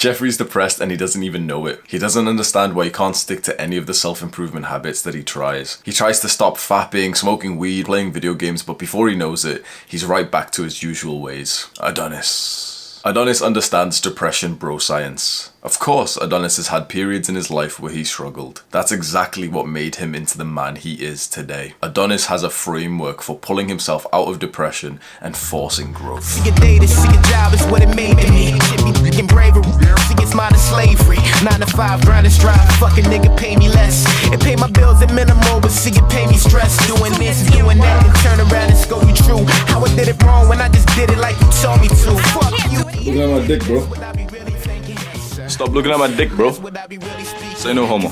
Jeffrey's depressed and he doesn't even know it. He doesn't understand why he can't stick to any of the self-improvement habits that he tries. He tries to stop fapping, smoking weed, playing video games, but before he knows it, he's right back to his usual ways. Adonis understands depression bro science. Of course, Adonis has had periods in his life where he struggled. That's exactly what made him into the man he is today. Adonis has a framework for pulling himself out of depression and forcing growth. See a data, see a job is what it made me. Shit me freaking bravery. See it's mine is slavery. 9 to 5, grind and strive. Fucking nigga pay me less. It pay my bills at minimal, but see it pay me stress. Doing this, doing that, and turn around and scold you true. How I did it wrong when I just did it like you told me to. Fuck you. Looking at my dick, bro. Stop looking at my dick, bro. Say no homo.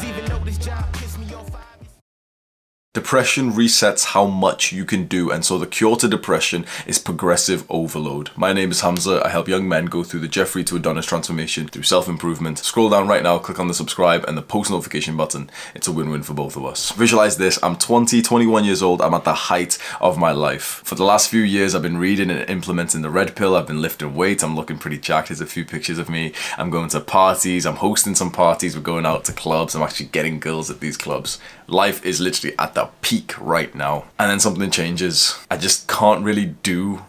Depression resets how much you can do, and so the cure to depression is progressive overload. My name is Hamza. I help young men go through the Jeffrey to Adonis transformation through self-improvement. Scroll down right now, click on the subscribe and the post notification button. It's a win-win for both of us. Visualize this. I'm 21 years old. I'm at the height of my life. For the last few years, I've been reading and implementing the red pill. I've been lifting weights. I'm looking pretty jacked. There's a few pictures of me. I'm going to parties. I'm hosting some parties. We're going out to clubs. I'm actually getting girls at these clubs. Life is literally at the peak right now. And then something changes. I just can't really do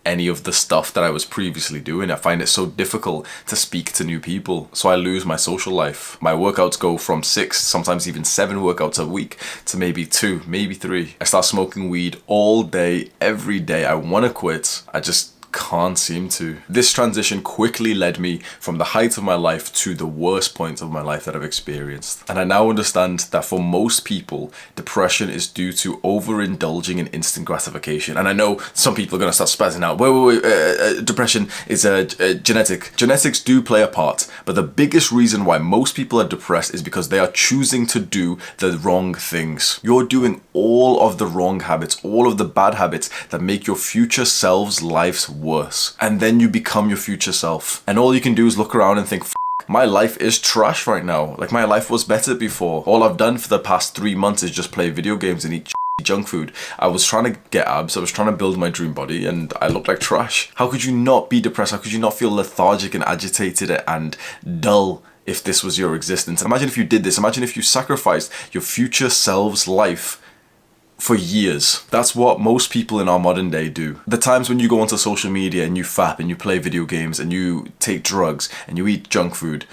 any of the stuff that I was previously doing. I find it so difficult to speak to new people. So I lose my social life. My workouts go from 6, sometimes even 7 workouts a week to maybe 2, maybe 3. I start smoking weed all day, every day. I want to quit. I just can't seem to. This transition quickly led me from the height of my life to the worst point of my life that I've experienced. And I now understand that for most people, depression is due to overindulging in instant gratification. And I know some people are going to start spazzing out. Wait, depression is genetic. Genetics do play a part, but the biggest reason why most people are depressed is because they are choosing to do the wrong things. You're doing all of the wrong habits, all of the bad habits that make your future selves' lives worse, and then you become your future self, and all you can do is look around and think, my life is trash right now. Like, my life was better before. All I've done for the past 3 months is just play video games and eat junk food. I was trying to get abs, I was trying to build my dream body, and I look like trash. How could you not be depressed? How could you not feel lethargic and agitated and dull if this was your existence? Imagine if you did this. Imagine if you sacrificed your future self's life for years. That's what most people in our modern day do. The times when you go onto social media and you fap and you play video games and you take drugs and you eat junk food,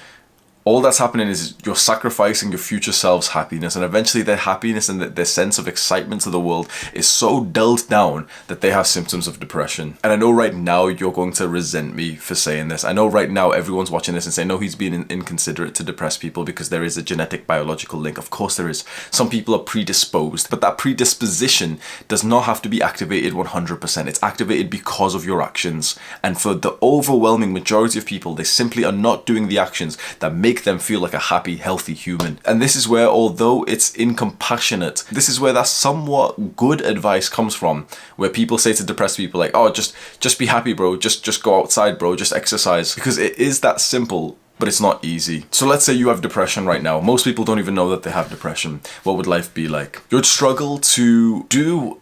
all that's happening is you're sacrificing your future self's happiness, and eventually their happiness and their sense of excitement to the world is so dulled down that they have symptoms of depression. And I know right now you're going to resent me for saying this. I know right now everyone's watching this and saying, no, he's being inconsiderate to depress people because there is a genetic biological link. Of course there is. Some people are predisposed, but that predisposition does not have to be activated 100%. It's activated because of your actions. And for the overwhelming majority of people, they simply are not doing the actions that make them feel like a happy, healthy human. And this is where, although it's incompassionate, this is where that somewhat good advice comes from, where people say to depressed people like, oh, just be happy, bro, just go outside, bro, just exercise. Because it is that simple, but it's not easy. So let's say you have depression right now. Most people don't even know that they have depression. What would life be like? You'd struggle to do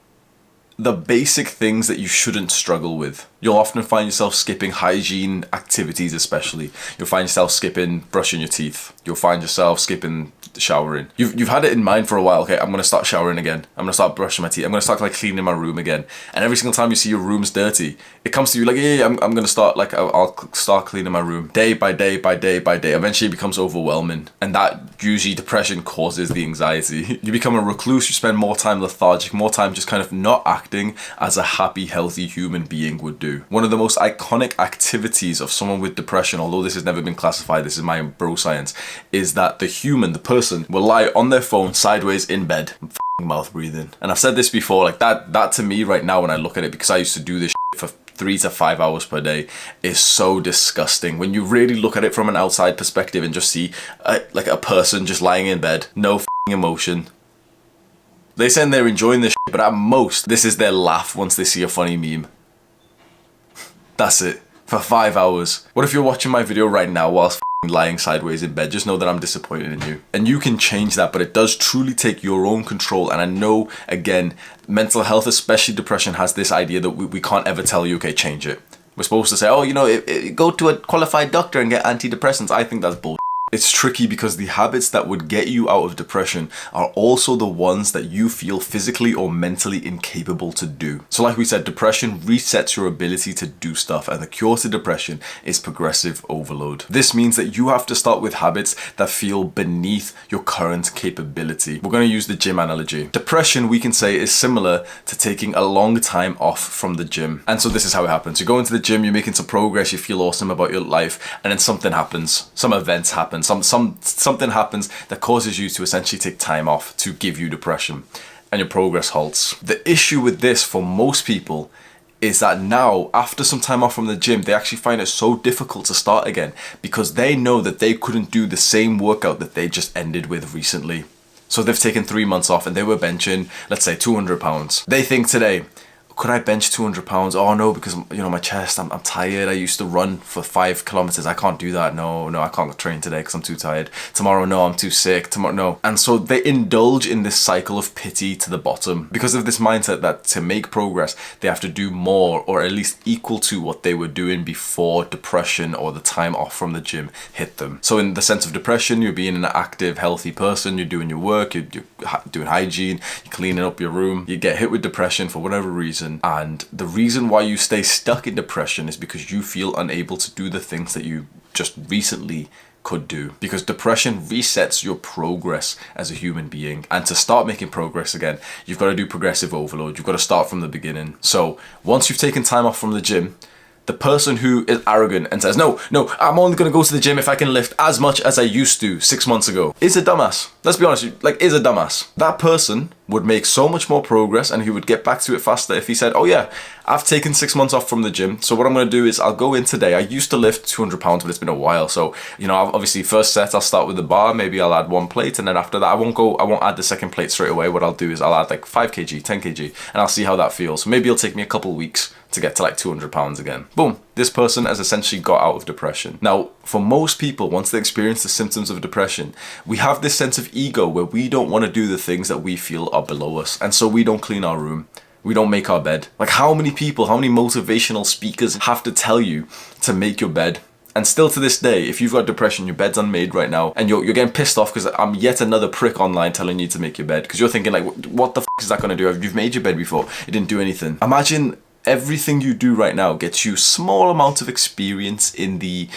the basic things that you shouldn't struggle with. You'll often find yourself skipping hygiene activities, especially. You'll find yourself skipping brushing your teeth. You'll find yourself skipping showering. You've had it in mind for a while. Okay, I'm gonna start showering again. I'm gonna start brushing my teeth. I'm gonna start like cleaning my room again. And every single time you see your room's dirty, it comes to you like, yeah, I'm gonna start like I'll start cleaning my room day by day by day by day. Eventually, it becomes overwhelming, and that usually depression causes the anxiety. You become a recluse. You spend more time lethargic, more time just kind of not acting as a happy, healthy human being would do. One of the most iconic activities of someone with depression, although this has never been classified, this is my bro science, is that the human, the person, will lie on their phone sideways in bed, mouth breathing. And I've said this before, like that to me right now when I look at it, because I used to do this for 3 to 5 hours per day, is so disgusting. When you really look at it from an outside perspective and just see like a person just lying in bed, no emotion. They say they're enjoying this, but at most, this is their laugh once they see a funny meme. That's it. For 5 hours. What if you're watching my video right now whilst lying sideways in bed? Just know that I'm disappointed in you. And you can change that, but it does truly take your own control. And I know, again, mental health, especially depression, has this idea that we can't ever tell you, okay, change it. We're supposed to say, oh, you know, go to a qualified doctor and get antidepressants. I think that's bullshit. It's tricky because the habits that would get you out of depression are also the ones that you feel physically or mentally incapable to do. So like we said, depression resets your ability to do stuff, and the cure to depression is progressive overload. This means that you have to start with habits that feel beneath your current capability. We're going to use the gym analogy. Depression, we can say, is similar to taking a long time off from the gym. And so this is how it happens. You go into the gym, you're making some progress, you feel awesome about your life, and then something happens. Some events happen. Something happens that causes you to essentially take time off to give you depression, and your progress halts. The issue with this for most people is that now, after some time off from the gym, they actually find it so difficult to start again because they know that they couldn't do the same workout that they just ended with recently. So they've taken 3 months off and they were benching, let's say 200 pounds. They think today, could I bench 200 pounds? Oh no, because, you know, my chest, I'm tired. I used to run for 5 kilometers. I can't do that. No, I can't train today because I'm too tired. Tomorrow, no, I'm too sick. Tomorrow, no. And so they indulge in this cycle of pity to the bottom because of this mindset that to make progress, they have to do more or at least equal to what they were doing before depression or the time off from the gym hit them. So in the sense of depression, you're being an active, healthy person. You're doing your work. You're doing hygiene. You're cleaning up your room. You get hit with depression for whatever reason. And the reason why you stay stuck in depression is because you feel unable to do the things that you just recently could do. Because depression resets your progress as a human being. And to start making progress again, you've got to do progressive overload. You've got to start from the beginning. So once you've taken time off from the gym, the person who is arrogant and says, no, I'm only going to go to the gym if I can lift as much as I used to 6 months ago, is a dumbass. Let's be honest, is a dumbass. That person would make so much more progress and he would get back to it faster if he said, oh yeah, I've taken 6 months off from the gym. So what I'm going to do is I'll go in today. I used to lift 200 pounds, but it's been a while. So, you know, obviously first set, I'll start with the bar. Maybe I'll add 1 plate. And then after that, I won't add the second plate straight away. What I'll do is I'll add like 5 kg, 10 kg, and I'll see how that feels. So maybe it'll take me a couple of weeks to get to like 200 pounds again. Boom. This person has essentially got out of depression. Now, for most people, once they experience the symptoms of depression, we have this sense of ego where we don't want to do the things that we feel are below us. And so we don't clean our room. We don't make our bed. Like how many motivational speakers have to tell you to make your bed? And still to this day, if you've got depression, your bed's unmade right now, and you're getting pissed off because I'm yet another prick online telling you to make your bed. Because you're thinking like, what the f*** is that going to do? You've made your bed before. It didn't do anything. Imagine everything you do right now gets you small amount of experience in the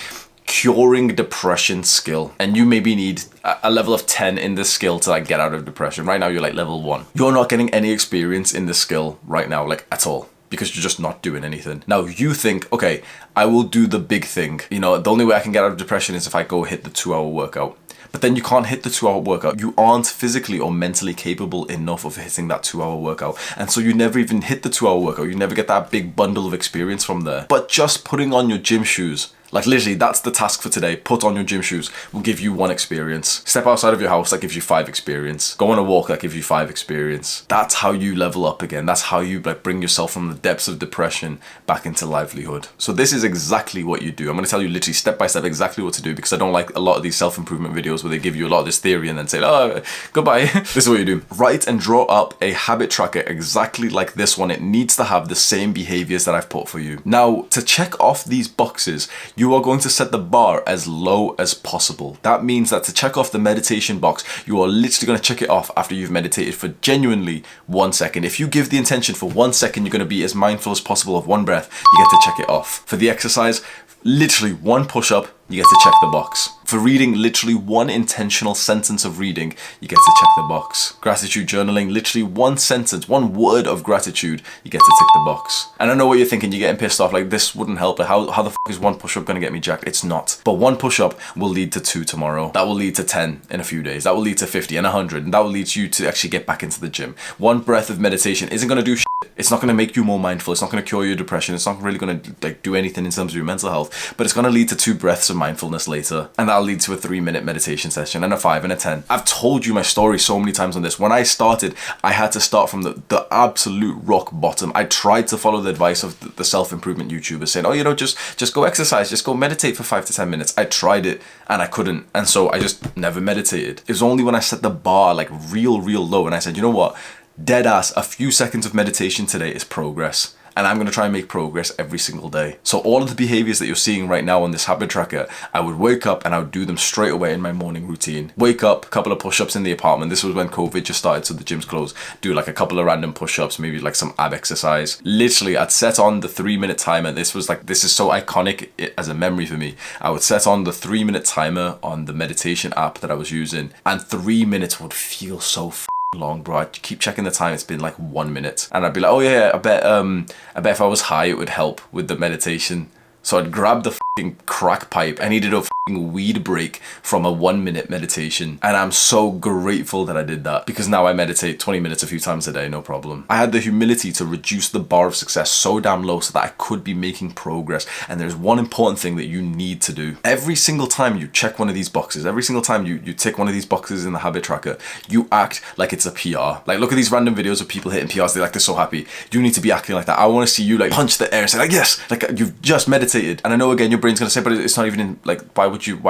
curing depression skill, and you maybe need a level of 10 in this skill to like get out of depression. Right now you're like level 1. You're not getting any experience in this skill right now, like at all, because you're just not doing anything. Now you think, okay, I will do the big thing. You know, the only way I can get out of depression is if I go hit the 2-hour workout. But then you can't hit the 2-hour workout. You aren't physically or mentally capable enough of hitting that 2-hour workout. And so you never even hit the 2-hour workout. You never get that big bundle of experience from there. But just putting on your gym shoes, like literally, that's the task for today. Put on your gym shoes will give you 1 experience. Step outside of your house, that gives you 5 experience. Go on a walk, that gives you 5 experience. That's how you level up again. That's how you like bring yourself from the depths of depression back into livelihood. So this is exactly what you do. I'm going to tell you literally step by step exactly what to do, because I don't like a lot of these self-improvement videos where they give you a lot of this theory and then say, oh, goodbye. This is what you do. Write and draw up a habit tracker exactly like this one. It needs to have the same behaviors that I've put for you. Now, to check off these boxes, you are going to set the bar as low as possible. That means that to check off the meditation box, you are literally going to check it off after you've meditated for genuinely 1 second. If you give the intention for 1 second, you're going to be as mindful as possible of 1 breath, you get to check it off. For the exercise, literally 1 push-up, you get to check the box. For reading, literally 1 intentional sentence of reading, you get to check the box. Gratitude journaling, literally 1 sentence, 1 word of gratitude, you get to tick the box. And I know what you're thinking, you're getting pissed off, like this wouldn't help. Like how the f*** is 1 push-up gonna get me jacked? It's not. But 1 push-up will lead to 2 tomorrow. That will lead to 10 in a few days. That will lead to 50 and 100. And that will lead you to actually get back into the gym. 1 breath of meditation isn't gonna do shit. It's not gonna make you more mindful. It's not gonna cure your depression. It's not really gonna like do anything in terms of your mental health. But it's gonna lead to 2 breaths of mindfulness later, and that'll lead to a 3-minute meditation session, and a 5 and a 10. I've told you my story so many times on this. When I started, I had to start from the absolute rock bottom. I tried to follow the advice of the self-improvement YouTubers saying, oh, you know, just go exercise, just go meditate for 5 to 10 minutes. I tried it and I couldn't, and so I just never meditated. It was only when I set the bar like real low and I said, you know what, dead ass, a few seconds of meditation today is progress. and I'm going to try and make progress every single day. So all of the behaviors that you're seeing right now on this habit tracker, I would wake up and I would do them straight away in my morning routine. Wake up, a couple of push-ups in the apartment. This was when COVID just started, so the gym's closed. Do like a couple of random push-ups, maybe like some ab exercise. Literally, I'd set on the 3-minute timer. This is so iconic as a memory for me. I would set on the 3-minute timer on the meditation app that I was using, and 3 minutes would feel so long, bro. I'd keep checking the time. It's been like 1 minute, and I'd be like, oh yeah, I bet if I was high it would help with the meditation. So I'd grab the crack pipe. I needed a weed break from a 1-minute meditation, and I'm so grateful that I did that, because now I meditate 20 minutes a few times a day, no problem. I had the humility to reduce the bar of success so damn low so that I could be making progress. And there's one important thing that you need to do. Every single time you check one of these boxes, every single time you tick one of these boxes in the habit tracker, you act like it's a PR. Like, look at these random videos of people hitting PRs. They're so happy. You need to be acting like that. I want to see you like punch the air and say like, yes, like you've just meditated. And I know again your brain's gonna say, but it's not even in, like, why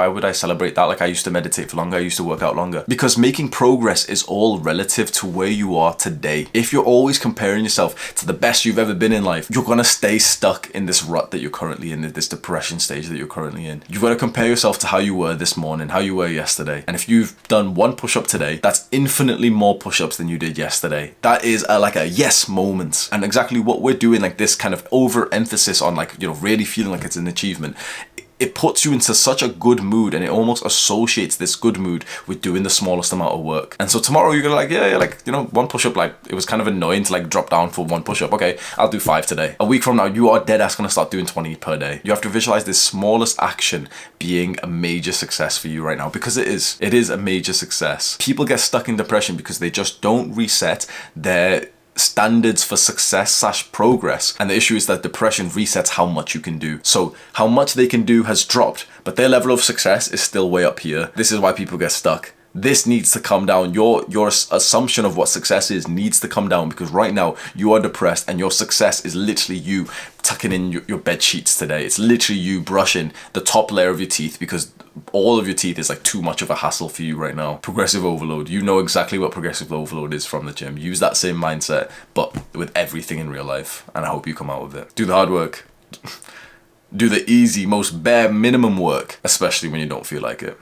would I celebrate that? Like, I used to meditate for longer, I used to work out longer. Because making progress is all relative to where you are today. If you're always comparing yourself to the best you've ever been in life, you're gonna stay stuck in this rut that you're currently in, this depression stage that you're currently in. You've got to compare yourself to how you were this morning, how you were yesterday. And if you've done 1 push-up today, that's infinitely more push-ups than you did yesterday. That is like a yes moment. And exactly what we're doing, like this kind of overemphasis on like, really feeling like it's an achievement, it puts you into such a good mood, and it almost associates this good mood with doing the smallest amount of work. And so tomorrow you're gonna 1 push-up, like it was kind of annoying to like drop down for 1 push-up. Okay, I'll do 5 today. A week from now, you are dead ass gonna start doing 20 per day. You have to visualize this smallest action being a major success for you right now, because it is a major success. People get stuck in depression because they just don't reset their standards for success / progress. And the issue is that depression resets how much you can do. So how much they can do has dropped, but their level of success is still way up here. This is why people get stuck. This needs to come down. Your assumption of what success is needs to come down, because right now you are depressed and your success is literally you tucking in your bed sheets today. It's literally you brushing the top layer of your teeth, because all of your teeth is like too much of a hassle for you right now. Progressive overload. You know exactly what progressive overload is from the gym. Use that same mindset, but with everything in real life, and I hope you come out with it. Do the hard work. Do the easy, most bare minimum work, especially when you don't feel like it.